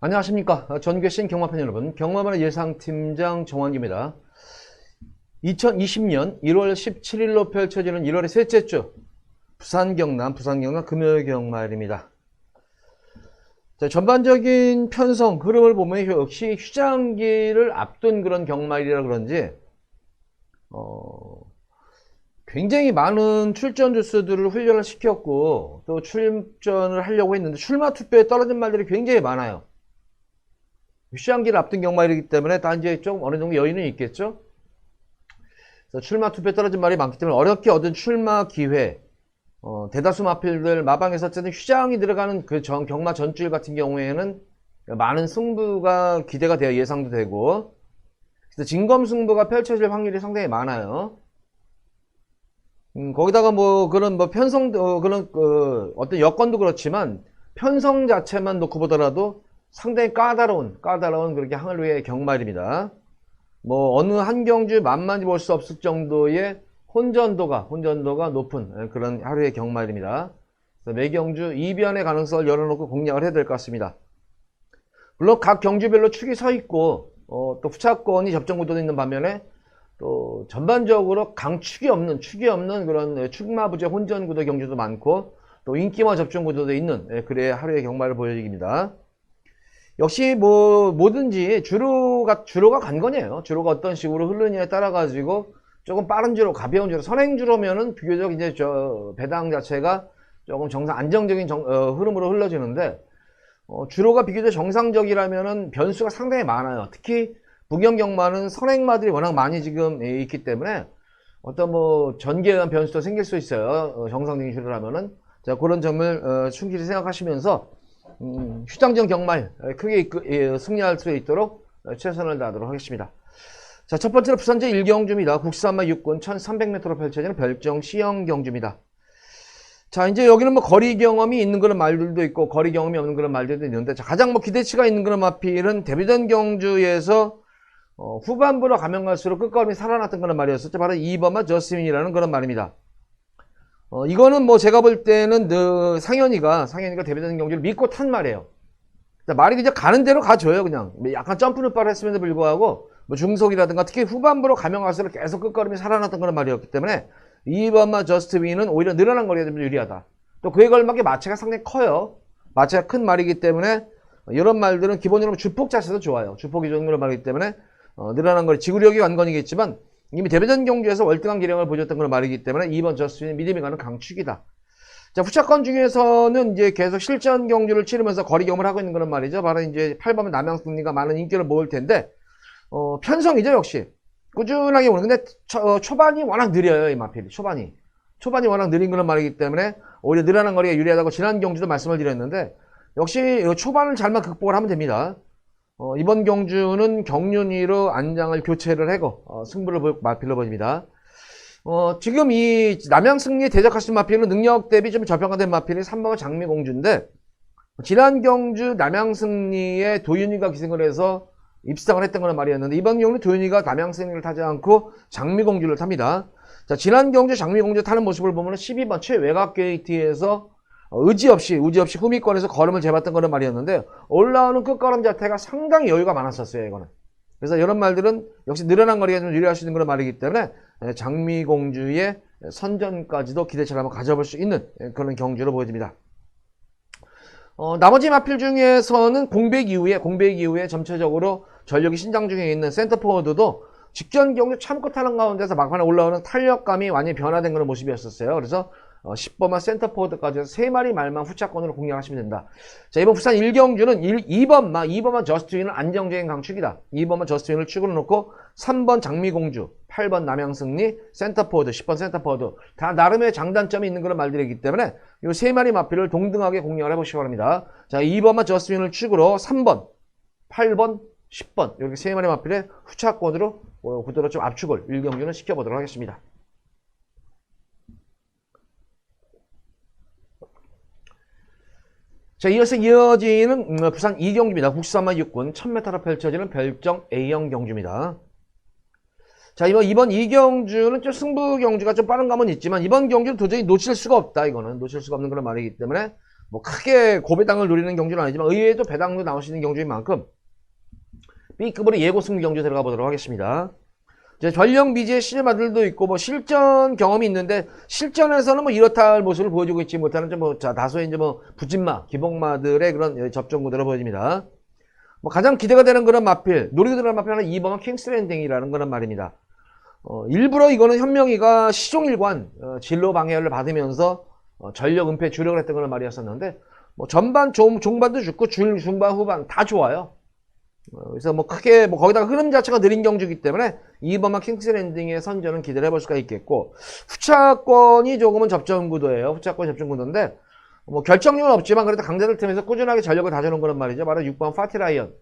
안녕하십니까. 전교신 경마팬 여러분, 경마만의 예상팀장 정환기입니다. 2020년 1월 17일로 펼쳐지는 1월의 셋째 주 부산 경남 금요일 경마일입니다. 자, 전반적인 편성 흐름을 보면 역시 휴장기를 앞둔 그런 경마일이라 그런지 굉장히 많은 출전 주수들을 훈련을 시켰고 또 출전을 하려고 했는데 출마 투표에 떨어진 말들이 굉장히 많아요. 휴장기를 앞둔 경마일이기 때문에 단지에 좀 어느 정도 여유는 있겠죠. 그래서 출마 투표에 떨어진 말이 많기 때문에 어렵게 얻은 출마 기회, 대다수 마필들 마방에서 어쨌든 휴장이 들어가는 그 경마 전주일 같은 경우에는 많은 승부가 기대가 되어 예상도 되고, 그래서 진검 승부가 펼쳐질 확률이 상당히 많아요. 거기다가 편성, 어떤 여건도 그렇지만 편성 자체만 놓고 보더라도 상당히 까다로운 그렇게 항을위의 경마일입니다. 어느 한 경주 만만히 볼 수 없을 정도의 혼전도가 높은 그런 하루의 경마일입니다. 매 경주 이변의 가능성을 열어놓고 공략을 해야 될 것 같습니다. 물론 각 경주별로 축이 서 있고, 또 후차권이 접전 구도도 있는 반면에 또 전반적으로 강축이 없는 그런 축마부재 혼전 구도 경주도 많고, 또 인기와 접전 구도도 있는 그래 하루의 경마를 보여드립니다. 역시 뭐든지 주로가 관건이에요. 주로가 어떤 식으로 흐르느냐에 따라 가지고 조금 빠른 주로, 가벼운 주로, 선행주로면은 비교적 이제 배당 자체가 조금 안정적인 흐름으로 흘러지는데, 주로가 비교적 정상적이라면은 변수가 상당히 많아요. 특히 부경경마는 선행마들이 워낙 많이 지금 있기 때문에 어떤 전개에 의한 변수도 생길 수 있어요. 정상적인 주로라면은. 자, 그런 점을 충실히 생각하시면서 휴장전 경마일 크게 승리할 수 있도록 최선을 다하도록 하겠습니다. 자, 첫 번째로 부산제 1경주입니다. 국산마 6군 1300m로 펼쳐지는 별정 C형 경주입니다. 자, 이제 여기는 거리 경험이 있는 그런 말들도 있고 거리 경험이 없는 그런 말들도 있는데, 자, 가장 기대치가 있는 그런 마필은 데뷔전 경주에서 후반부로 가면 갈수록 끝걸음이 살아났던 그런 말이었었죠. 바로 2번마 저스민이라는 그런 말입니다. 이거는 제가 볼 때는 상현이가 데뷔전 경주를 믿고 탄 말이에요. 말이 그냥 가는 대로 가줘요. 그냥 약간 점프 눈발을 했음에도 불구하고 중속이라든가 특히 후반부로 가면 갈수록 계속 끝걸음이 살아났던 그런 말이었기 때문에 2번마 저스트윈은 오히려 늘어난 거리가 좀 유리하다. 또 그에 걸맞게 마체가 상당히 커요. 마체가 큰 말이기 때문에 이런 말들은 기본적으로 주폭 자체도 좋아요. 주폭이 좋은 그런 말이기 때문에 늘어난 거리, 지구력이 관건이겠지만 이미 데뷔전 경주에서 월등한 기량을 보여줬던 그런 말이기 때문에 2번 저스틴이 믿음이 가는 강축이다. 자, 후차권 중에서는 이제 계속 실전 경주를 치르면서 거리 경험을 하고 있는 그런 말이죠. 바로 이제 8번은 남양승리가 많은 인기를 모을 텐데, 편성이죠, 역시. 꾸준하게 오는. 근데, 초반이 워낙 느려요, 이 마필이. 초반이 워낙 느린 그런 말이기 때문에, 오히려 늘어난 거리가 유리하다고 지난 경주도 말씀을 드렸는데, 역시 초반을 잘만 극복을 하면 됩니다. 이번 경주는 경륜위로 안장을 교체를 하고 승부를 볼 마필로 보입니다. 지금 이 남양승리에 대적하신 마필은 능력 대비 좀 저평가된 마필이 3번 장미공주인데, 지난 경주 남양승리에 도윤이가 기승을 해서 입상을 했던 그런 말이었는데, 이번 경우는 도윤이가 남양승리를 타지 않고 장미공주를 탑니다. 자, 지난 경주 장미공주 타는 모습을 보면 12번 최외곽 게이트에서 의지 없이 후미권에서 걸음을 재봤던 그런 말이었는데, 올라오는 끝걸음 자체가 상당히 여유가 많았었어요, 이거는. 그래서 이런 말들은 역시 늘어난 거리가 좀 유리할 수 있는 그런 말이기 때문에 장미공주의 선전까지도 기대치를 한번 가져볼 수 있는 그런 경주로 보여집니다. 나머지 마필 중에서는 공백 이후에 전체적으로 전력이 신장 중에 있는 센터포워드도 직전 경주 참고 타는 가운데서 막판에 올라오는 탄력감이 완전히 변화된 그런 모습이었었어요. 그래서 10번만 센터포워드까지 해서 3마리 말만 후차권으로 공략하시면 된다. 자, 이번 부산 1경주는 2번만 저스트윈은 안정적인 강축이다. 2번만 저스트윈을 축으로 놓고 3번 장미공주, 8번 남양승리, 센터포워드, 10번 센터포워드 다 나름의 장단점이 있는 그런 말들이기 때문에 이 3마리 마필을 동등하게 공략을 해보시기 바랍니다. 자, 2번만 저스트윈을 축으로 3번, 8번, 10번 이렇게 3마리 마필의 후차권으로 구도로 좀 압축을 1경주는 시켜보도록 하겠습니다. 자, 이어서 이어지는 부산 2경주입니다. 국산마 6군 1000m로 펼쳐지는 별정 A형 경주입니다. 자, 이번 2경주는 좀 승부 경주가 좀 빠른 감은 있지만 이번 경주는 도저히 놓칠 수가 없다. 이거는 놓칠 수가 없는 그런 말이기 때문에 뭐 크게 고배당을 노리는 경주는 아니지만 의외에도 배당도 나올 수 있는 경주인 만큼 B급으로 예고 승부 경주 들어가 보도록 하겠습니다. 이제 전력 미지의 시즌마들도 있고 뭐 실전 경험이 있는데 실전에서는 뭐 이렇다 할 모습을 보여주고 있지 못하는 좀 뭐 다소의 이제 뭐 부진마, 기복마들의 그런 접전 구도로 보여집니다. 뭐 가장 기대가 되는 그런 마필, 노리고 들어간 마필은 2번은 킹스랜딩이라는 그런 말입니다. 일부러 이거는 현명이가 시종일관 진로 방해를 받으면서 전력 은폐 주력을 했던 그런 말이었었는데 뭐 전반, 종반도 좋고 중반, 후반 다 좋아요. 그래서 뭐 크게 뭐 거기다가 흐름 자체가 느린 경주이기 때문에 2번만 킹스랜딩의 선전은 기대를 해볼 수가 있겠고 후차권이 조금은 접전 구도예요. 후차권이 접전 구도인데 뭐 결정력은 없지만 그래도 강자들 틈에서 꾸준하게 전력을 다져놓은 그런 말이죠. 바로 6번 파티라이언.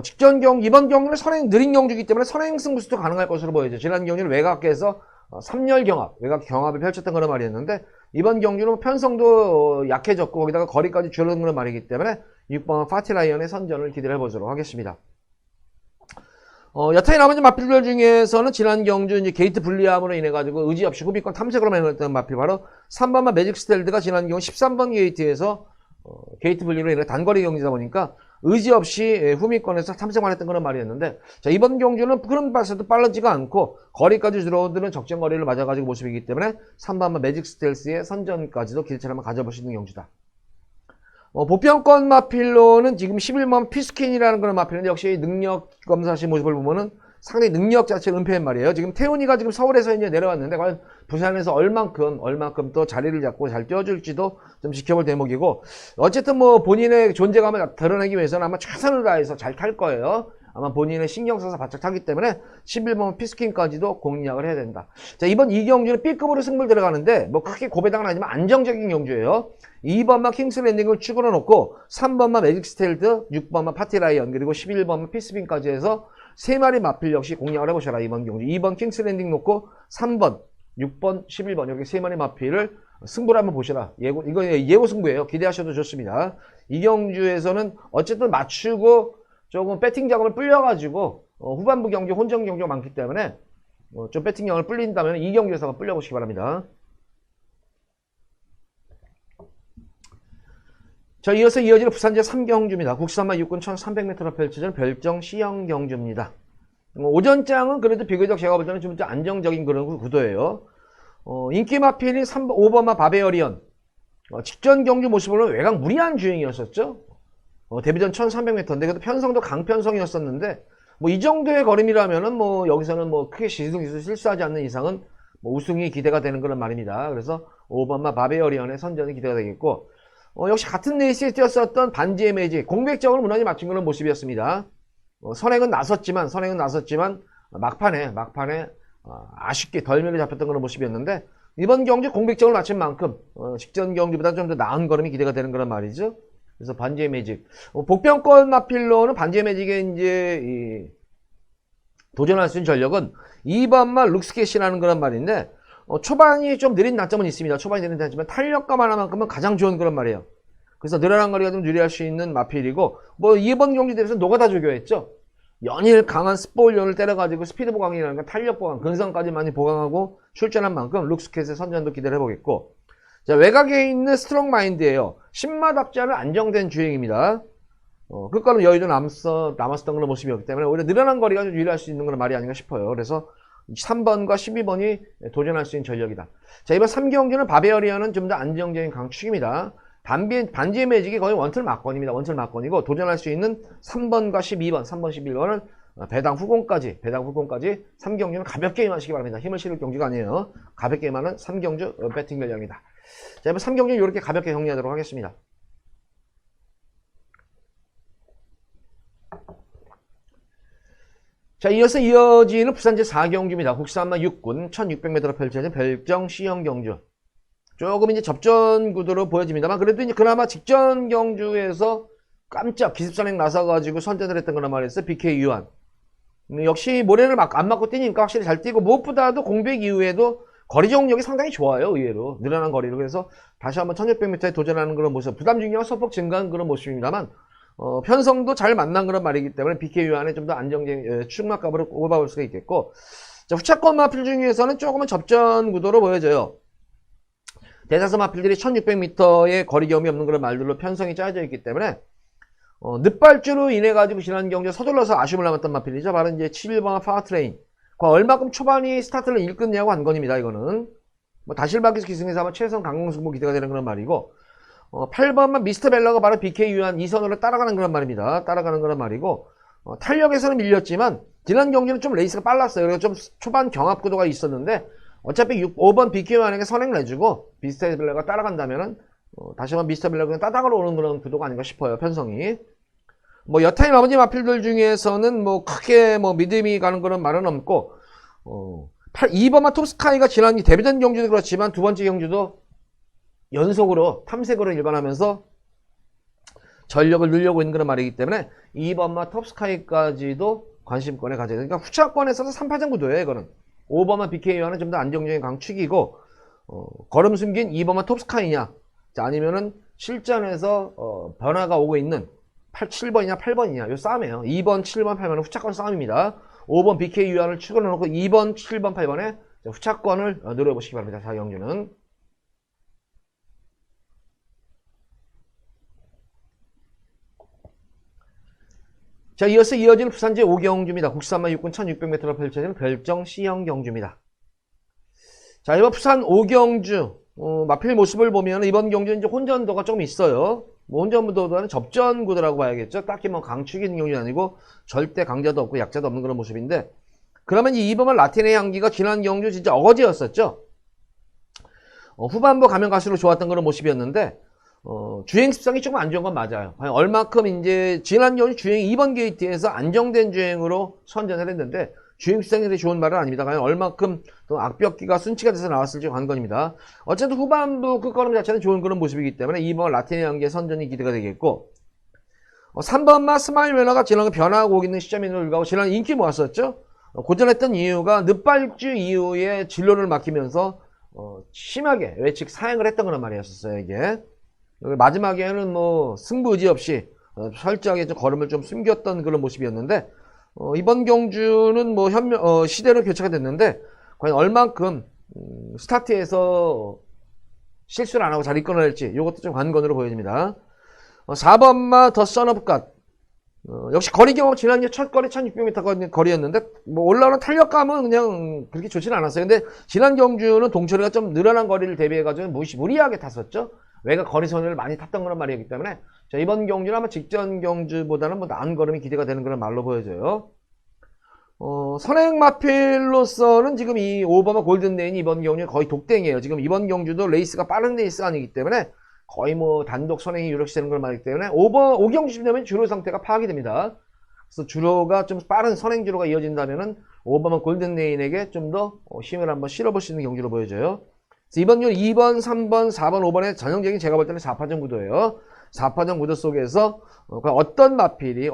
직전 이번 경기는 선행 느린 경주이기 때문에 선행 승부수도 가능할 것으로 보여요. 지난 경기는 외곽에서 3열 경합, 외곽 경합을 펼쳤던 그런 말이었는데 이번 경주는 편성도 약해졌고 거기다가 거리까지 줄어든 그런 말이기 때문에 6번 파티라이언의 선전을 기대를 해보도록 하겠습니다. 여타의 나머지 마필들 중에서는 지난 경주 이제 게이트 불리함으로 인해 가지고 의지 없이 후비권 탐색으로만 했던 마필 바로 3번만 매직 스텔드가 지난 경우 13번 게이트에서 게이트 분리로 인해 단거리 경기다 보니까 의지 없이 후미권에서 탐색만 했던 그런 말이었는데 자, 이번 경주는 흐름 봐서도 빠르지가 않고 거리까지 줄어드는 적정 거리를 맞아가지고 모습이기 때문에 3번만 매직 스텔스의 선전까지도 기대처를 한번 가져볼 수 있는 경주다. 보편권 마필로는 지금 11번 피스킨이라는 그런 마필인데 역시 능력 검사시 모습을 보면은 상당히 능력 자체를 은폐한 말이에요. 지금 태훈이가 지금 서울에서 이제 내려왔는데 과연 부산에서 얼만큼 또 자리를 잡고 잘 뛰어줄지도 좀 지켜볼 대목이고 어쨌든 뭐 본인의 존재감을 드러내기 위해서는 아마 최선을 다해서 잘 탈 거예요. 아마 본인의 신경 써서 바짝 타기 때문에 11번 피스킨까지도 공략을 해야 된다. 자, 이번 이 경주는 B급으로 승부를 들어가는데 뭐 크게 고배당은 아니지만 안정적인 경주예요. 2번만 킹스랜딩을 추구로 놓고 3번만 매직 스텔드, 6번만 파티라이언 그리고 11번만 피스핀까지 해서 3마리 마필 역시 공략을 해보셔라. 이번 경주 2번 킹스랜딩 놓고 3번, 6번, 11번 이렇게 3마리 마필을 승부를 한번 보시라. 이거 예고 승부예요. 기대하셔도 좋습니다. 이 경주에서는 어쨌든 맞추고 조금 배팅 작업을 불려가지고 후반부 경기 혼전 경기가 많기 때문에 좀 배팅 작업을 불린다면 이 경기에서 한번 불려보시기 바랍니다. 자, 이어서 이어지는 부산제 3경주입니다. 국산마 육군 1300m로 펼쳐지는 별정 시형 경주입니다. 오전장은 그래도 비교적 제가 볼 때는 좀 안정적인 그런 구도예요. 인기 마필이 5번마 바베어리언. 직전 경주 모습으로는 외곽 무리한 주행이었었죠. 데뷔전 1300m인데 그래도 편성도 강편성이었었는데 뭐 이 정도의 거림이라면은 뭐 여기서는 뭐 크게 실수하지 않는 이상은 뭐 우승이 기대가 되는 그런 말입니다. 그래서 5번마 바베어리언의 선전이 기대가 되겠고 역시 같은 레이스에 뛰었었던 반지의 매직 공백적으로 무난히 맞춘 그런 모습이었습니다. 선행은 나섰지만 막판에 아쉽게 덜미를 잡혔던 그런 모습이었는데 이번 경주 공백적으로 맞춘 만큼 직전 경주보다 좀 더 나은 걸음이 기대가 되는 그런 말이죠. 그래서 반지의 매직 복병권 마필로는 반지의 매직에 이제 도전할 수 있는 전력은 2번만 룩스켓이라는 그런 말인데 초반이 좀 느린 단점은 있습니다. 초반이 느린 단점은 탄력감 하나만큼은 가장 좋은 그런 말이에요. 그래서 늘어난 거리가 좀 유리할 수 있는 마필이고 뭐 이번 경기 대비해서 노가다 조교했죠. 연일 강한 스포일러를 때려가지고 스피드 보강이라는 건 탄력 보강, 근성까지 많이 보강하고 출전한 만큼 룩스켓의 선전도 기대를 해보겠고 자, 외곽에 있는 스트롱 마인드예요. 신마답지 않은 안정된 주행입니다. 끝까지 여유도 남았었던 그런 모습이었기 때문에 오히려 늘어난 거리가 좀 유리할 수 있는 그런 말이 아닌가 싶어요. 그래서 3번과 12번이 도전할 수 있는 전력이다. 자, 이번 3경기는 바베어리언은 좀 더 안정적인 강축입니다. 반지의 매직이 거의 원틀 막건입니다. 원틀 막건이고 도전할 수 있는 3번과 12번, 3번, 11번은 배당 후공까지 3경주는 가볍게 임하시기 바랍니다. 힘을 실을 경주가 아니에요. 가볍게 임하는 3경주 배팅 전략입니다. 자, 이번 3경주는 이렇게 가볍게 정리하도록 하겠습니다. 자, 이어서 이어지는 부산제 4경주입니다. 국산마 육군 1600m로 펼쳐진 별정 시형 경주. 조금 이제 접전 구도로 보여집니다만 그래도 이제 그나마 직전 경주에서 깜짝 기습선행 나서가지고 선전을 했던 거란 말이었어요. BK 유한. 역시 모래를 안 맞고 뛰니까 확실히 잘 뛰고 무엇보다도 공백 이후에도 거리 정력이 상당히 좋아요. 의외로 늘어난 거리로. 그래서 다시 한번 1600m에 도전하는 그런 모습. 부담 중량은 소폭 증가한 그런 모습입니다만 편성도 잘 만난 그런 말이기 때문에 BK 유한에 좀 더 안정적인 축막값으로 꼽아볼 수가 있겠고 자, 후차권 마필 중에서는 조금은 접전 구도로 보여져요. 대다수 마필들이 1600m의 거리 경험이 없는 그런 말들로 편성이 짜여져 있기 때문에 늦발주로 인해 가지고 지난 경기에 서둘러서 아쉬움을 남았던 마필이죠. 바로 이제 7번 파워트레인. 얼마큼 초반이 스타트를 일끝냐고 관건입니다. 이거는 뭐 다실바퀴스 기승에서 아마 최선 강공승부 기대가 되는 그런 말이고 8번만 미스터 벨러가 바로 BK 유한 2선으로 따라가는 그런 말입니다. 따라가는 그런 말이고 탄력에서는 밀렸지만 지난 경기는 좀 레이스가 빨랐어요. 그래서 좀 초반 경합 구도가 있었는데 어차피 5번 BK 유한에게 선행 내주고 미스터 벨러가 따라간다면은 다시 한번 미스터 벨러가 따라가러 오는 그런 구도가 아닌가 싶어요. 편성이. 여타의 나머지 마필들 중에서는 크게 믿음이 가는 그런 말은 없고 2번마 톱스카이가 지난 데뷔전 경주도 그렇지만 두 번째 경주도 연속으로 탐색으로 일관하면서 전력을 늘려고 있는 그런 말이기 때문에 2번마 톱스카이까지도 관심권에 가져야 되니까 후차권에서는 3파전 구도예요. 이거는 5번마 BK와는 좀 더 안정적인 강축이고 걸음 숨긴 2번마 톱스카이냐 아니면은 실전에서 변화가 오고 있는 7번이냐 8번이냐 요 싸움이에요. 2번 7번 8번은 후차권 싸움입니다. 5번 BK 유한을 추가로 놓고 2번 7번 8번에 후차권을 노려보시기 바랍니다. 자경주는 자, 이어서 이어지는 부산제 5경주입니다. 국산마 육군 1600m로 펼쳐지는 별정 C형 경주입니다. 자, 이번 부산 5경주 마필 모습을 보면 이번 경주는 이제 혼전도가 조금 있어요. 혼전도보다는 접전 구도라고 봐야겠죠. 딱히 강축이 있는 경주는 아니고 절대 강자도 없고 약자도 없는 그런 모습인데 그러면 이 2번만 라틴의 향기가 지난 경주 진짜 어거지였었죠. 후반부 가면 갈수록 좋았던 그런 모습이었는데 주행 습성이 조금 안 좋은 건 맞아요. 과연 얼마큼 이제 지난 경주 주행 2번 게이트에서 안정된 주행으로 선전을 했는데 주행 습성이 되게 좋은 말은 아닙니다. 과연 얼마큼 또 악벽기가 순치가 돼서 나왔을지 관건입니다. 어쨌든 후반부 끝걸음 자체는 좋은 그런 모습이기 때문에 2번 라틴의 향기의 선전이 기대가 되겠고 3번마 스마일 매너가 지난 변화하고 오고 있는 시점임에도 불구하고 지난 인기 모았었죠. 고전했던 이유가 늦발주 이후에 진로를 막히면서 심하게 외측 사행을 했던 그런 말이었어요. 이게 마지막에는 승부 의지 없이 철저하게 좀 걸음을 좀 숨겼던 그런 모습이었는데 이번 경주는 시대로 교체가 됐는데 과연 얼만큼 스타트에서 실수를 안 하고 잘 이끌어낼지 이것도 좀 관건으로 보여집니다. 4번마 더 선오브갓 역시 거리 경험 지난해 첫 거리 1600m 거리였는데 올라오는 탄력감은 그냥 그렇게 좋지는 않았어요. 근데 지난 경주는 동철이가 좀 늘어난 거리를 대비해가지고 무리하게 탔었죠. 외곽 거리선을 많이 탔던 그런 말이었기 때문에 자, 이번 경주는 아마 직전 경주보다는 나은 걸음이 기대가 되는 그런 말로 보여져요. 선행 마필로서는 지금 이 오버마 골든레인이 이번 경주에 거의 독땡이에요. 지금 이번 경주도 레이스가 빠른 레이스가 아니기 때문에 거의 단독 선행이 유력시되는 걸 말이기 때문에 5경주쯤 되면 주로 상태가 파악이 됩니다. 그래서 주로가 좀 빠른 선행 주로가 이어진다면은 오버마 골든레인에게 좀 더 힘을 한번 실어볼 수 있는 경주로 보여져요. 이번 경주 2번, 3번, 4번, 5번의 전형적인 제가 볼 때는 4파전 구도예요. 4파전 구도 속에서 어떤 마필이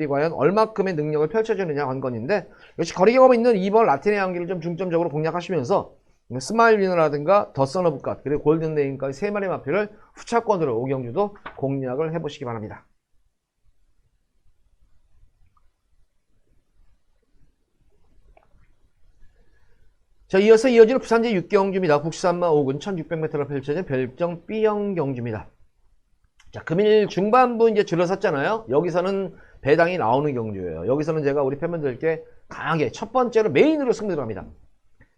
과연 얼마큼의 능력을 펼쳐주느냐 관건인데 역시 거리 경험 있는 2번 라틴의 향기를 좀 중점적으로 공략하시면서 스마일 위너라든가 더 선오브갓 그리고 골든레인까지 3마리 마필을 후차권으로 5경주도 공략을 해보시기 바랍니다. 자, 이어서 이어지는 부산제 6경주입니다. 국산마 5군 1600m로 펼쳐진 별정 B형 경주입니다. 자, 금일 중반부 이제 줄어섰잖아요. 여기서는 배당이 나오는 경주예요. 여기서는 제가 우리 팬분들께 강하게 첫 번째로 메인으로 승부 들어갑니다.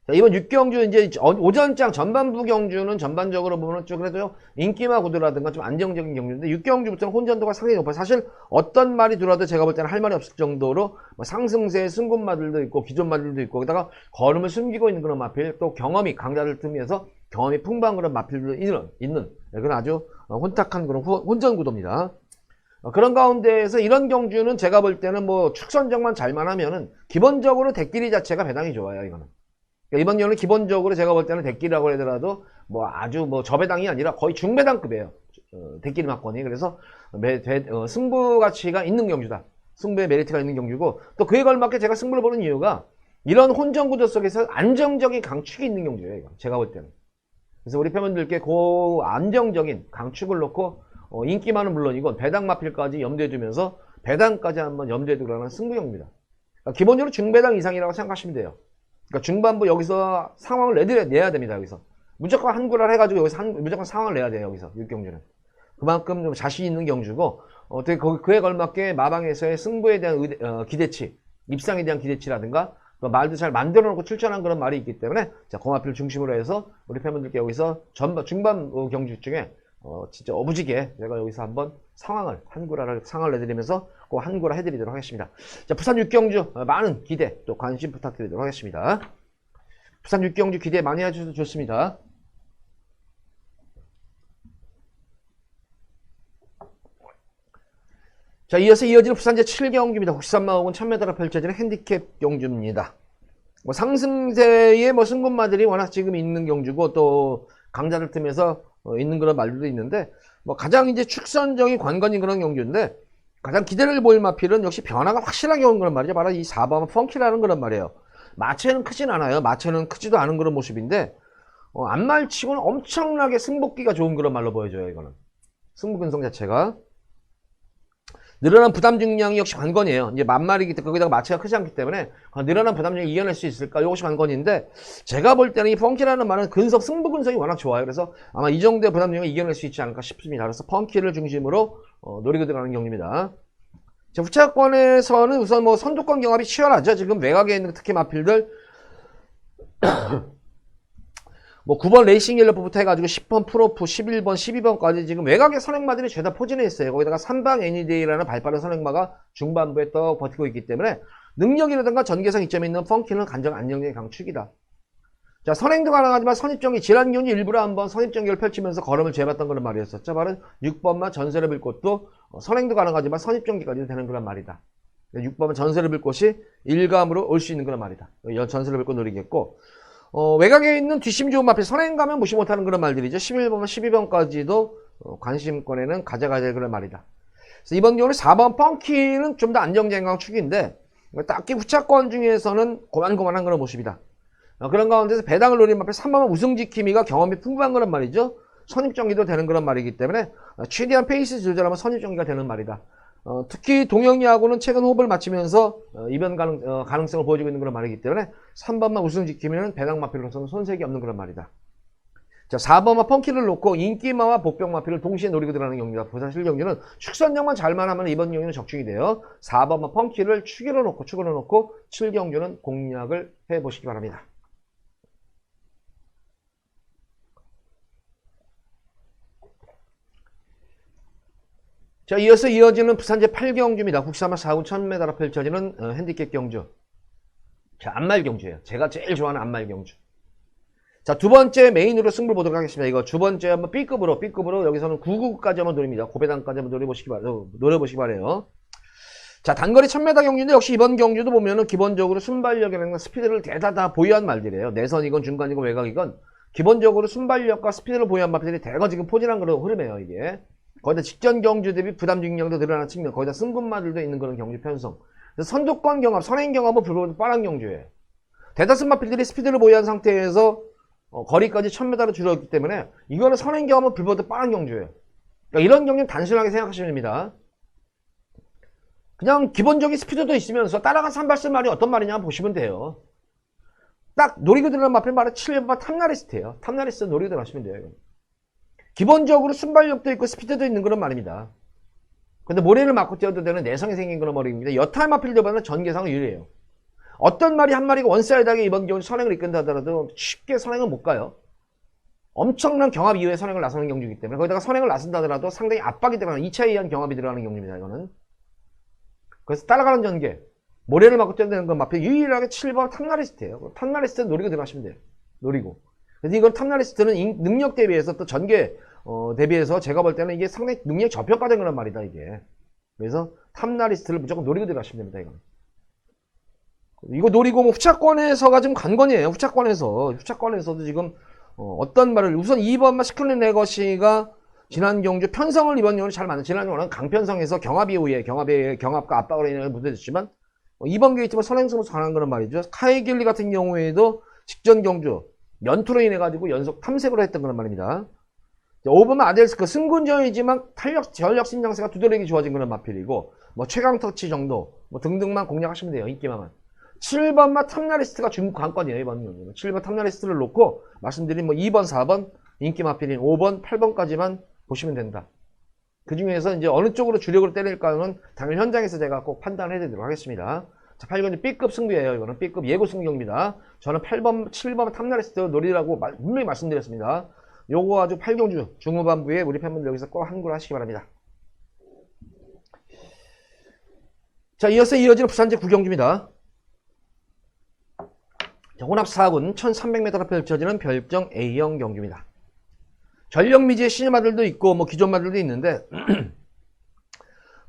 자, 이번 6경주 이제 오전장 전반부 경주는 전반적으로 보면 좀 그래도 인기마 구도라든가 좀 안정적인 경주인데 6경주부터는 혼전도가 상당히 높아요. 사실 어떤 말이 들어와도 제가 볼 때는 할 말이 없을 정도로 상승세의 승군마들도 있고 기존 마들도 있고 거기다가 걸음을 숨기고 있는 그런 마필 또 경험이 강자들 틈에서 경험이 풍부한 그런 마필도 있는 그런 아주 혼탁한 그런 혼전 구도입니다. 그런 가운데에서 이런 경주는 제가 볼 때는 축선정만 잘만 하면은 기본적으로 대끼리 자체가 배당이 좋아요. 이거는. 이번 경우는 기본적으로 제가 볼 때는 대끼리라고 하더라도 아주 저배당이 아니라 거의 중배당급이에요. 대끼리 막권이. 그래서 승부 가치가 있는 경주다. 승부의 메리트가 있는 경주고 또 그에 걸맞게 제가 승부를 보는 이유가 이런 혼전 구도 속에서 안정적인 강축이 있는 경주예요. 이거. 제가 볼 때는. 그래서 우리 팬분들께 안정적인 강축을 놓고 인기만은 물론이고 배당 마필까지 염두에 두면서 배당까지 한번 염두에 두라는 승부경입니다. 그러니까 기본적으로 중배당 이상이라고 생각하시면 돼요. 그러니까 중반부 여기서 상황을 내야 됩니다. 여기서 무조건 한구를 해가지고 여기서 무조건 상황을 내야 돼요. 여기서 6경주는. 그만큼 좀 자신 있는 경주고, 어떻게 그에 걸맞게 마방에서의 승부에 대한 기대치, 입상에 대한 기대치라든가, 말도 잘 만들어 놓고 출전한 그런 말이 있기 때문에, 자, 고마필 중심으로 해서 우리 팬분들께 여기서 중반 경주 중에 진짜 어부지게 제가 여기서 한번 상황을 내드리면서 그 한구라 해드리도록 하겠습니다. 자, 부산 6경주 많은 기대 또 관심 부탁드리도록 하겠습니다. 부산 6경주 기대 많이 해주셔도 좋습니다. 자, 이어서 이어지는 부산 제7경주입니다. 93마옥은 1000m로 펼쳐지는 핸디캡 경주입니다. 뭐 상승세의 뭐 승분마들이 워낙 지금 있는 경주고 또 강자들 틈에서 있는 그런 말들도 있는데 뭐 가장 이제 축선적인 관건인 그런 경주인데 가장 기대를 보일 마필은 역시 변화가 확실하게 온 그런 말이죠. 바로 이 4번 펑키라는 그런 말이에요. 마체는 크진 않아요. 마체는 크지도 않은 그런 모습인데 앞말치고는 엄청나게 승복기가 좋은 그런 말로 보여져요. 이거는 승부 근성 자체가 늘어난 부담 중량이 역시 관건이에요. 이제 만마리기 때문에 거기다가 마체가 크지 않기 때문에 늘어난 부담 중량 이겨낼 수 있을까? 이것이 관건인데 제가 볼 때는 이 펑키라는 말은 승부 근성이 워낙 좋아요. 그래서 아마 이 정도의 부담 중량을 이겨낼 수 있지 않을까 싶습니다. 그래서 펑키를 중심으로 노리고 들어가는 경기입니다. 자, 후차권에서는 우선 뭐 선두권 경합이 치열하죠. 지금 외곽에 있는 특히 마필들 뭐 9번 레이싱 옐로부터 해가지고 10번 프로프, 11번, 12번까지 지금 외곽의 선행마들이 죄다 포진해 있어요. 거기다가 3방 애니데이라는 발빠른 선행마가 중반부에 떡 버티고 있기 때문에 능력이라든가 전개성 이점이 있는 펑키는 간정 안정적인 강축이다. 자, 선행도 가능하지만 선입전기 지난경주 일부러 한번 선입전기를 펼치면서 걸음을 재봤던 그런 말이었었죠. 바로 6번만 전세를 빌 곳도 선행도 가능하지만 선입전기까지도 되는 그런 말이다. 6번은 전세를 빌 곳이 일감으로 올 수 있는 그런 말이다. 전세를 빌 곳 노리겠고 외곽에 있는 뒷심 좋은 마필 선행 가면 무시 못하는 그런 말들이죠. 11번만 12번까지도 관심권에는 가져가야 될 그런 말이다. 그래서 이번 경우는 4번 펑키는 좀 더 안정적인 축인데 딱히 후차권 중에서는 고만고만한 그런 모습이다. 그런 가운데서 배당을 노린 마필 3번은 우승지킴이가 경험이 풍부한 그런 말이죠. 선입전기도 되는 그런 말이기 때문에 최대한 페이스 조절하면 선입전기가 되는 말이다. 특히 동영이하고는 최근 호흡을 맞추면서 이변 가능성을 보여주고 있는 그런 말이기 때문에 3번만 우승 지키면 배당 마필로서는 손색이 없는 그런 말이다. 자, 4번만 펑키를 놓고 인기마와 복병 마필을 동시에 노리고 들어가는 경기다. 부산 실경기는 축선력만 잘만 하면 이번 경기는 적중이 돼요. 4번만 펑키를 축으로 놓고 7경주는 공략을 해보시기 바랍니다. 자, 이어서 이어지는 부산 제8경주입니다. 국사마 4구 1000m로 펼쳐지는 핸디캡 경주. 자, 앞말 경주예요. 제가 제일 좋아하는 앞말 경주. 자, 두 번째 메인으로 승부를 보도록 하겠습니다. 이거 두 번째 한번 B급으로 여기서는 99까지 한번 노립니다. 고배당까지 한번 노려보시기 바래요. 자, 단거리 1000m 경주인데 역시 이번 경주도 보면은 기본적으로 순발력이라는 스피드를 대다 보유한 말들이에요. 내선이건 중간이건 외곽이건 기본적으로 순발력과 스피드를 보유한 말들이 대거 지금 포진한 그런 흐름이에요, 이게. 거기다 직전 경주 대비 부담 중량도 늘어나는 측면, 거기다 승분마들도 있는 그런 경주 편성. 그래서 선두권 경합, 선행 경합은 불보듯 빠른 경주예요. 대다수 마필들이 스피드를 보유한 상태에서 거리까지 1000m로 줄였기 때문에 이거는 선행 경합은 불보듯 빠른 경주예요. 그러니까 이런 경주는 단순하게 생각하시면 됩니다. 그냥 기본적인 스피드도 있으면서 따라간 산발스 말이 어떤 말이냐 보시면 돼요. 딱 노리고 들어가는 마필 말은 7번 탑나리스트예요. 탑나리스트 노리고 들어가시면 돼요. 기본적으로 순발력도 있고 스피드도 있는 그런 말입니다. 근데 모래를 맞고 뛰어도 되는 내성이 생긴 그런 말입니다. 여타 마필들보다는 전개상은 유리해요. 어떤 말이 한 마리가 원사이드하게 이번 경우 선행을 이끈다 하더라도 쉽게 선행은 못 가요. 엄청난 경합 이후에 선행을 나서는 경주이기 때문에 거기다가 선행을 나선다 하더라도 상당히 압박이 들어가는 2차에 의한 경합이 들어가는 경주입니다. 이거는. 그래서 따라가는 전개, 모래를 맞고 뛰어야 되는 건 마필 유일하게 7번 탑나리스트예요. 탑나리스트는 노리고 들어가시면 돼요. 노리고. 그래서 이건 탑나리스트는 능력 대비해서 또 전개 대비해서 제가 볼 때는 이게 상당히 능력이 저평가된 그런 말이다, 이게. 그래서 탑나리스트를 무조건 노리고 들어가시면 됩니다, 이건. 이거 노리고 뭐 후차권에서가 지금 관건이에요. 후차권에서도 지금 어떤 말을 우선 2번만 시클린 레거시가 지난 경주 편성을 이번 경우는 잘 맞는 지난 경우는 강편성에서 경합 이후에 경합과 압박으로 인해 무뎌졌지만 이번 게이트만 선행승으로 가는 그런 말이죠. 카이길리 같은 경우에도 직전 경주 연투로 인해 가지고 연속 탐색으로 했던 그런 말입니다. 5번은 아델스크 승군전이지만 전력 신장세가 두드러기 좋아진 그런 마필이고 뭐 최강 터치 정도 뭐 등등만 공략하시면 돼요. 인기만만. 7번마 탑나리스트가 중국 관건이에요. 이번 경기는 7번 탑나리스트를 놓고 말씀드린 뭐 2번, 4번 인기 마필인 5번, 8번까지만 보시면 된다. 그 중에서 이제 어느 쪽으로 주력으로 때릴까는 당일 현장에서 제가 꼭 판단해 드리도록 하겠습니다. 자, 8번이 B급 승부예요. 이거는 B급 예고 승부입니다. 저는 8번, 7번 탑나리스트 노리라고 분명히 말씀드렸습니다. 요거 아주 8경주 중후반부에 우리 팬분들 여기서 꼭 한글 하시기 바랍니다. 자, 이어서 이어지는 부산제 9경주입니다. 혼합 4군 1300m로 펼쳐지는 별정 A형 경주입니다. 전력미지의 시니마들도 있고 뭐 기존마들도 있는데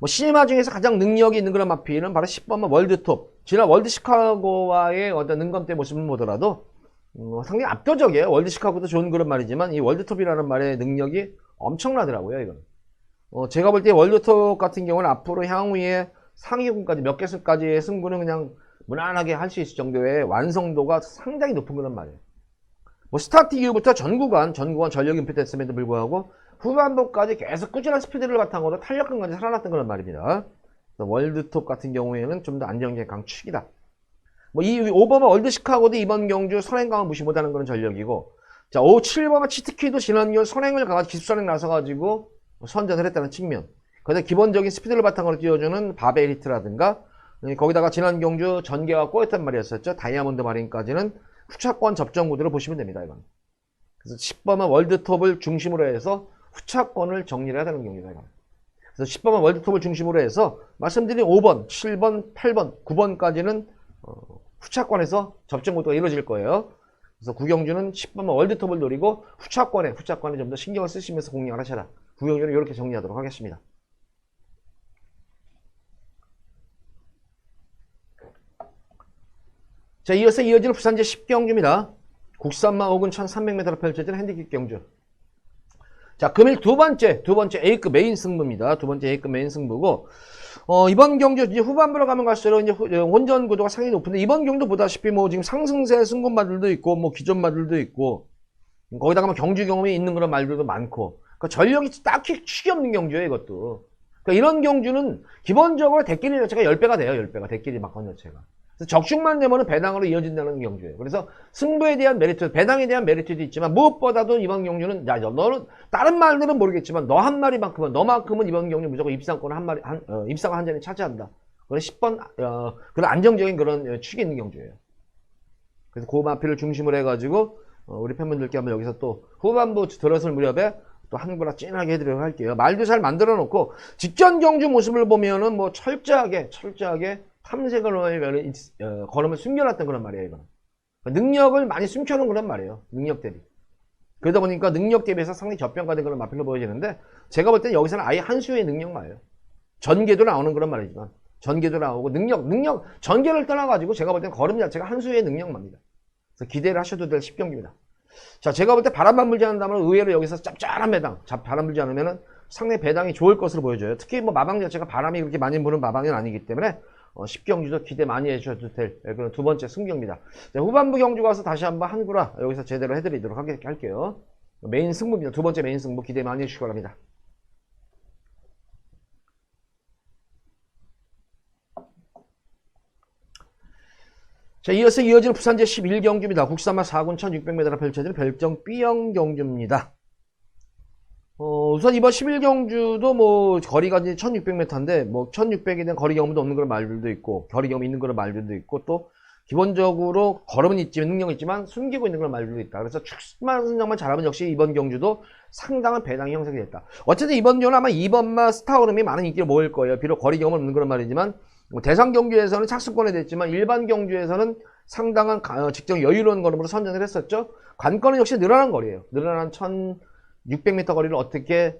뭐 시니마 중에서 가장 능력이 있는 그런 마필은 바로 10번마 월드톱. 지난 월드 시카고와의 어떤 능검대 모습을 보더라도 상당히 압도적이에요. 월드 시카고도 좋은 그런 말이지만 이 월드톱이라는 말의 능력이 엄청나더라고요. 이건 제가 볼 때 월드톱 같은 경우는 앞으로 향후에 상위군까지 몇 개수까지의 승부는 그냥 무난하게 할 수 있을 정도의 완성도가 상당히 높은 그런 말이에요. 뭐 스타트 이후부터 전 구간 전력 임팩트했음에도 불구하고 후반부까지 계속 꾸준한 스피드를 바탕으로 탄력감까지 살아났던 그런 말입니다. 월드톱 같은 경우에는 좀 더 안정적인 강축이다. 뭐 이 5번마 월드 시카고도 이번 경주 선행강을 무시 못하는 그런 전력이고, 자 7번마 치트키도 지난 경주 선행을 가가지고 기습선행 나서가지고 선전을 했다는 측면. 그다음 기본적인 스피드를 바탕으로 띄워주는 바벨 히트라든가 거기다가 지난 경주 전개가 꼬였단 말이었었죠. 다이아몬드 마린까지는 후차권 접전 구도로 보시면 됩니다. 이건. 그래서 10번만 월드톱을 중심으로 해서 후차권을 정리를 해야 되는 경기다. 이건. 그래서 10번만 월드톱을 중심으로 해서 말씀드린 5번, 7번, 8번, 9번까지는 후차권에서 접전 구도가 이루어질 거예요. 그래서 구경주는 10번만 월드톱을 노리고 후차권에 좀 더 신경을 쓰시면서 공략을 하셔라. 구경주는 이렇게 정리하도록 하겠습니다. 자, 이어서 이어지는 부산제 10경주입니다. 국산마 5군 1300m로 펼쳐지는 핸디캡 경주. 자, 금일 두 번째 A급 메인 승부입니다. 두 번째 A급 메인 승부고, 이번 경주 이제 후반부로 가면 갈수록 이제 혼전 구도가 상당히 높은데, 이번 경주 보다시피 뭐 지금 상승세 승군마들도 있고, 뭐 기존마들도 있고, 거기다가 뭐 경주 경험이 있는 그런 말들도 많고, 그러니까 전력이 딱히 축이 없는 경주예요, 이것도. 그러니까 이런 경주는 기본적으로 대끼리 자체가 10배가 돼요, 10배가. 대끼리 막건 자체가. 그래서 적중만 되면은 배당으로 이어진다는 경주예요. 그래서 승부에 대한 메리트, 배당에 대한 메리트도 있지만 무엇보다도 이번 경주는 야, 너는 다른 말들은 모르겠지만 너 한 마리만큼은 너만큼은 이번 경주 무조건 입상권을 입상을 한 잔에 차지한다. 그런 10번 그런 안정적인 그런 축이 있는 경주예요. 그래서 그 마필을 중심으로 해가지고 우리 팬분들께 한번 여기서 또 후반부 들어설 무렵에 또 한구라 찐하게 해드리도록 할게요. 말도 잘 만들어 놓고 직전 경주 모습을 보면은 뭐 철저하게 탐색을 걸음을 숨겨놨던 그런 말이에요. 이건. 능력을 많이 숨겨놓은 그런 말이에요. 능력 대비. 그러다 보니까 능력 대비해서 상당히 저평가된 그런 마필로 보여지는데, 제가 볼 때는 여기서는 아예 한 수의 능력말이에요. 전개도 나오는 그런 말이지만, 전개도 나오고 전개를 떠나가지고 제가 볼 때는 걸음 자체가 한 수의 능력말입니다. 그래서 기대를 하셔도 될 10경기입니다. 자, 제가 볼 때 바람만 불지 않는다면 의외로 여기서 짭짤한 배당, 바람 불지 않으면은 상당히 배당이 좋을 것으로 보여져요. 특히 뭐 마방 자체가 바람이 그렇게 많이 부는 마방은 아니기 때문에 10경주도 기대 많이 해주셔도 될 그런 두 번째 승경입니다. 자, 후반부 경주 가서 다시 한번 한구라 여기서 제대로 해드리도록 할게요. 메인 승부입니다. 두 번째 메인 승부 기대 많이 해주시기 바랍니다. 자, 이어서 이어지는 부산제 11경주입니다. 국산마 4군 1600m로 펼쳐지는 별정 B형 경주입니다. 우선 이번 11경주도 뭐 거리가 이제 1600m인데 뭐 1600에 대한 거리 경험도 없는 그런 말들도 있고, 거리 경험이 있는 그런 말들도 있고, 또 기본적으로 걸음은 있지만 능력은 있지만 숨기고 있는 그런 말들도 있다. 그래서 축만 선정만 잘하면 역시 이번 경주도 상당한 배당이 형성이 됐다. 어쨌든 이번 경우는 아마 2번마 스타오름이 많은 인기를 모을 거예요. 비록 거리 경험은 없는 그런 말이지만 대상 경주에서는 착수권에 됐지만 일반 경주에서는 상당한 직접 여유로운 걸음으로 선전을 했었죠. 관건은 역시 늘어난 거리예요. 늘어난 1600m 거리를 어떻게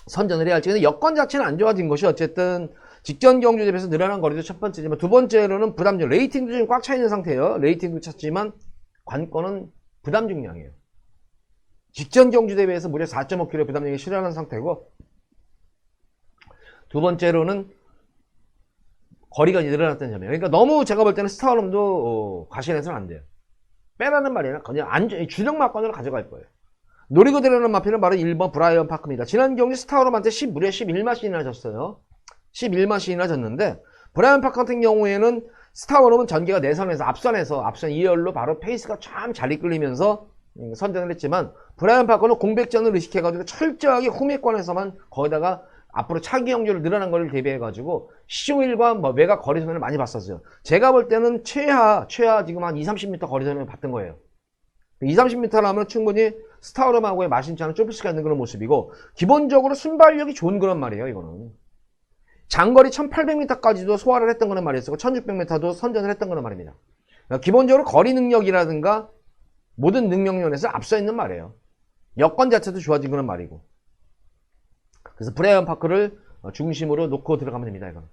선전을 해야 할지. 근데 여건 자체는 안 좋아진 것이 어쨌든 직전 경주 대비해서 늘어난 거리도 첫 번째지만, 두 번째로는 부담중, 레이팅도 좀 꽉 차 있는 상태예요. 레이팅도 찼지만 관건은 부담 중량이에요. 직전 경주 대비해서 무려 4.5kg 부담력이 실현한 상태고, 두 번째로는 거리가 늘어났다는 점이에요. 그러니까 너무 제가 볼 때는 스타워럼도 과신해서는 안 돼요. 빼라는 말이나 그냥 주력 막건으로 가져갈 거예요. 노리고 들어오는 마필은 바로 1번 브라이언 파크입니다. 지난 경기 스타워럼한테 무려 11마신이나 졌어요. 11마신이나 졌는데, 브라이언 파크 같은 경우에는 스타워룸은 전개가 내선에서 앞선 2열로 바로 페이스가 참 잘 이끌리면서 선전을 했지만 브라이언 파커는 공백전을 의식해가지고 철저하게 후미권에서만 거기다가 앞으로 차기 경주를 늘어난 걸 대비해가지고 시종일과 뭐 외곽 거리선을 많이 봤었어요. 제가 볼 때는 최하 지금 한 20-30m 거리선을 봤던 거예요. 20-30m라면 충분히 스타워룸하고의 마신차는 좁을 수가 있는 그런 모습이고 기본적으로 순발력이 좋은 그런 말이에요. 이거는 장거리 1800m까지도 소화를 했던 거는 말이었고 1600m도 선전을 했던 거는 말입니다. 그러니까 기본적으로 거리 능력이라든가 모든 능력면에서 앞서 있는 말이에요. 여건 자체도 좋아진 그런 말이고. 그래서 브라이언 파크를 중심으로 놓고 들어가면 됩니다. 이건.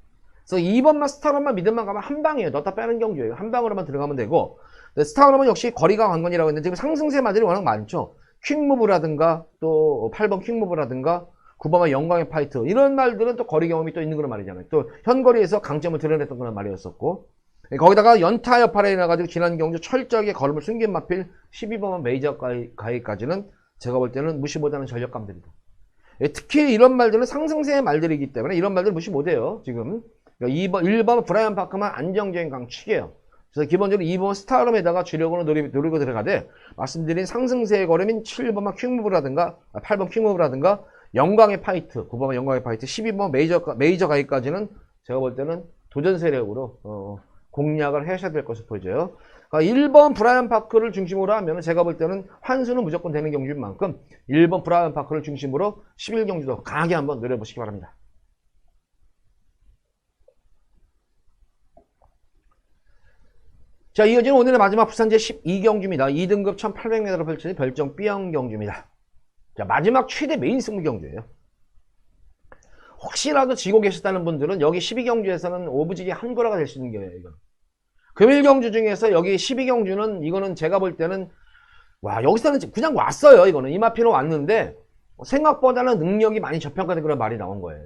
그래서 2번만 스타워룸만 믿음만 가면 한 방이에요. 넣다 빼는 경주예요. 한 방으로만 들어가면 되고 스타워룸은 역시 거리가 관건이라고 했는데 지금 상승세 마들이 워낙 많죠. 퀵무브라든가 또 8번 퀵무브라든가 9번만 영광의 파이트 이런 말들은 또 거리 경험이 또 있는 그런 말이잖아요. 또 현거리에서 강점을 드러냈던 그런 말이었었고 거기다가 연타 여파에 나가지고 지난 경주 철저하게 걸음을 숨긴 마필 12번만 메이저 가이까지는 제가 볼 때는 무시 못하는 전력감들이다. 특히 이런 말들은 상승세의 말들이기 때문에 이런 말들 무시 못해요. 지금 1번 브라이언 파크만 안정적인 강축이에요. 그래서 기본적으로 2번 스타럼에다가 주력으로 노리고 들어가되 말씀드린 상승세의 걸음인 7번만 퀵무브라든가 8번 퀵무브라든가 영광의 파이트 9번 영광의 파이트 12번 메이저 가이까지는 제가 볼 때는 도전 세력으로 공략을 하셔야 될 것으로 보여져요. 그러니까 1번 브라이언 파크를 중심으로 하면 제가 볼 때는 환수는 무조건 되는 경주인 만큼 1번 브라이언 파크를 중심으로 11경주도 강하게 한번 노려보시기 바랍니다. 자, 이어지는 오늘의 마지막 부산제 12경주입니다. 2등급 1800m로 펼쳐진 별정 B형 경주입니다. 자, 마지막 최대 메인 승부 경주예요. 혹시라도 지고 계셨다는 분들은 여기 12경주에서는 오브직이 한고라가 될 수 있는 거예요. 이건. 금일 경주 중에서 여기 12경주는 이거는 제가 볼 때는 와 여기서는 그냥 왔어요. 이거는 이마피로 왔는데 생각보다는 능력이 많이 저평가된 그런 말이 나온 거예요.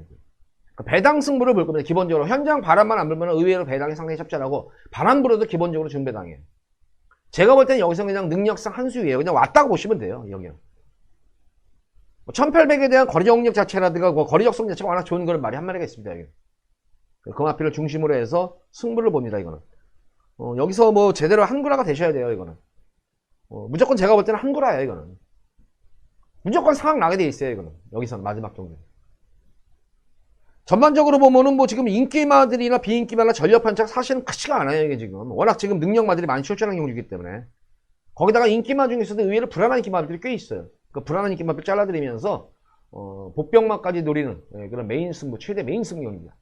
배당 승부를 볼 겁니다. 기본적으로 현장 바람만 안 불면 의외로 배당이 상당히 짭짤하고 바람 불어도 기본적으로 중배당이에요. 제가 볼 때는 여기서 그냥 능력상 한 수위에요. 그냥 왔다고 보시면 돼요. 여기요. 1800에 대한 거리 정력 자체라든가 거리 적성 자체가 워낙 좋은 그런 말이 한 마리가 있습니다. 여기. 금화피를 중심으로 해서 승부를 봅니다. 이거는. 여기서 뭐 제대로 한구라가 되셔야 돼요. 이거는. 무조건 제가 볼 때는 한구라예요. 이거는. 무조건 상황 나게 돼 있어요. 이거는. 여기서는 마지막 경기. 전반적으로 보면은 뭐 지금 인기마들이나 비인기마나 전력 편차가 사실은 크지가 않아요. 이게 지금. 워낙 지금 능력마들이 많이 출전한 경주이기 때문에. 거기다가 인기마 중에서도 의외로 불안한 인기마들이 꽤 있어요. 그 불안한 인기마를 잘라드리면서 복병마까지 노리는 그런 메인 승부, 최대 메인 승부경입니다.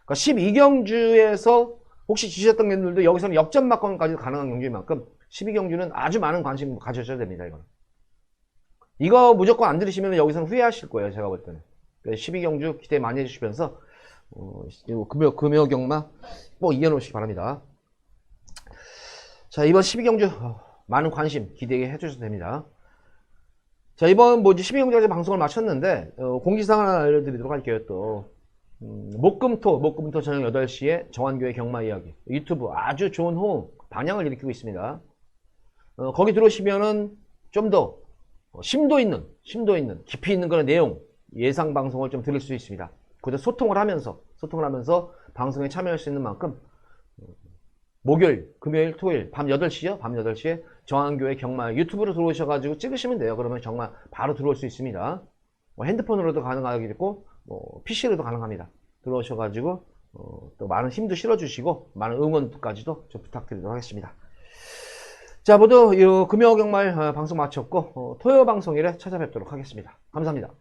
그러니까 12경주에서 혹시 지셨던 분들도 여기서는 역전막건까지도 가능한 경주인 만큼 12경주는 아주 많은 관심 가져셔야 됩니다. 이거 무조건 안 들으시면 여기서는 후회하실 거예요. 제가 볼 때는. 12경주 기대 많이 해주시면서 금요경마 꼭 이겨놓으시기 바랍니다. 자, 이번 12경주 많은 관심 기대해 주셔도 됩니다. 자, 이번 뭐 12경주까지 방송을 마쳤는데 공지사항 하나 알려드리도록 할게요. 또 목금토 저녁 8시에 정한교의 경마 이야기 유튜브 아주 좋은 호응 방향을 일으키고 있습니다. 거기 들어오시면은 좀 더 심도 있는 깊이 있는 그런 내용 예상 방송을 좀 들을 수 있습니다. 그래서 소통을 하면서 방송에 참여할 수 있는 만큼 목요일, 금요일, 토요일 밤 8시요? 밤 8시에 정한교의 경마 유튜브로 들어오셔가지고 찍으시면 돼요. 그러면 정말 바로 들어올 수 있습니다. 핸드폰으로도 가능하겠고 PC로도 가능합니다. 들어오셔가지고 또 많은 힘도 실어주시고 많은 응원까지도 좀 부탁드리도록 하겠습니다. 자, 모두 금요 경말 방송 마쳤고 토요 방송일에 찾아뵙도록 하겠습니다. 감사합니다.